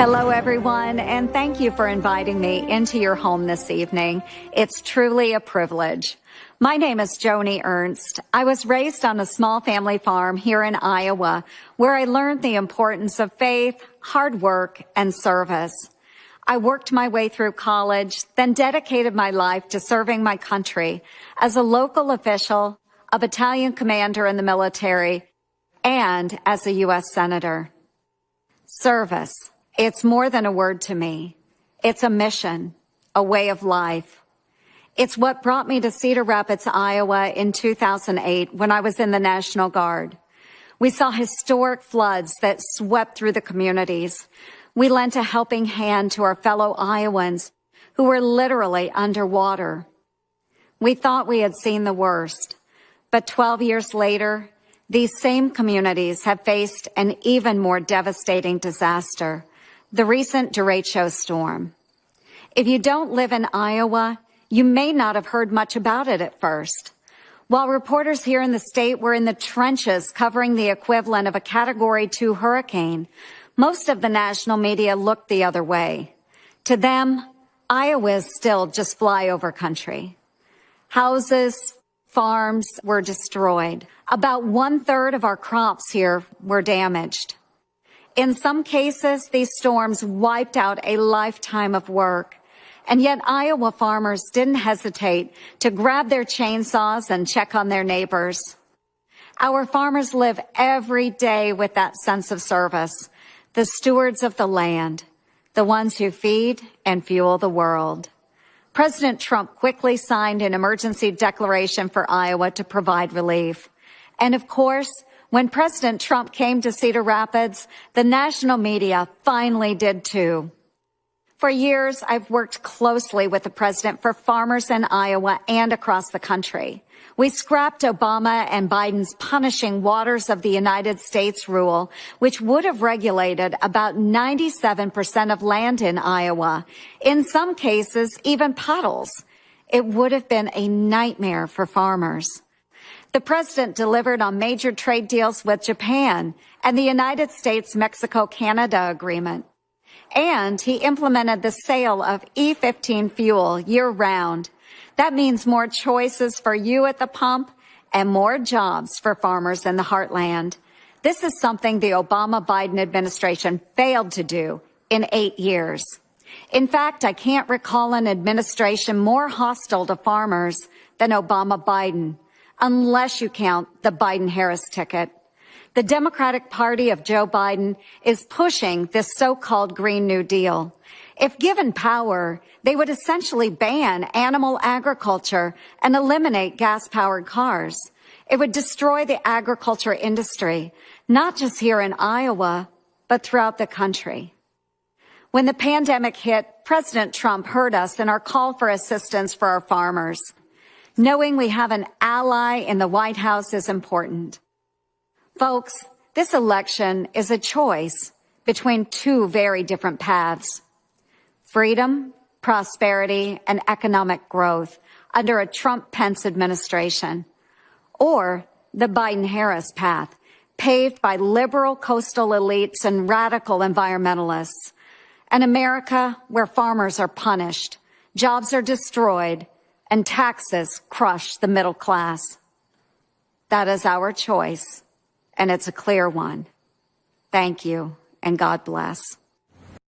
Hello, everyone, and thank you for inviting me into your home this evening. It's truly a privilege. My name is Joni Ernst. I was raised on a small family farm here in Iowa, where I learned the importance of faith, hard work, and service. I worked my way through college, then dedicated my life to serving my country as a local official, a battalion commander in the military, and as a U.S. Senator. Service. It's more than a word to me. It's a mission, a way of life. It's what brought me to Cedar Rapids, Iowa in 2008 when I was in the National Guard. We saw historic floods that swept through the communities. We lent a helping hand to our fellow Iowans who were literally underwater. We thought we had seen the worst, but 12 years later, these same communities have faced an even more devastating disaster, the recent derecho storm. If you don't live in Iowa, you may not have heard much about it at first. While reporters here in the state were in the trenches covering the equivalent of a Category 2 hurricane, most of the national media looked the other way. To them, Iowa is still just flyover country. Houses, farms were destroyed. About 1/3 of our crops here were damaged. In some cases, these storms wiped out a lifetime of work. And yet Iowa farmers didn't hesitate to grab their chainsaws and check on their neighbors. Our farmers live every day with that sense of service, the stewards of the land, the ones who feed and fuel the world. President Trump quickly signed an emergency declaration for Iowa to provide relief. And of course, when President Trump came to Cedar Rapids, the national media finally did too. For years, I've worked closely with the president for farmers in Iowa and across the country. We scrapped Obama and Biden's punishing waters of the United States rule, which would have regulated about 97% of land in Iowa. In some cases, even puddles. It would have been a nightmare for farmers. The president delivered on major trade deals with Japan and the United States-Mexico-Canada agreement. And he implemented the sale of E15 fuel year-round. That means more choices for you at the pump and more jobs for farmers in the heartland. This is something the Obama-Biden administration failed to do in 8 years. In fact, I can't recall an administration more hostile to farmers than Obama-Biden, unless you count the Biden-Harris ticket. The Democratic Party of Joe Biden is pushing this so-called Green New Deal. If given power, they would essentially ban animal agriculture and eliminate gas-powered cars. It would destroy the agriculture industry, not just here in Iowa, but throughout the country. When the pandemic hit, President Trump heard us in our call for assistance for our farmers. Knowing we have an ally in the White House is important. Folks, this election is a choice between two very different paths. Freedom, prosperity, and economic growth under a Trump-Pence administration. Or the Biden-Harris path, paved by liberal coastal elites and radical environmentalists. An America where farmers are punished, jobs are destroyed, and taxes crush the middle class. That is our choice, and it's a clear one. Thank you, and God bless.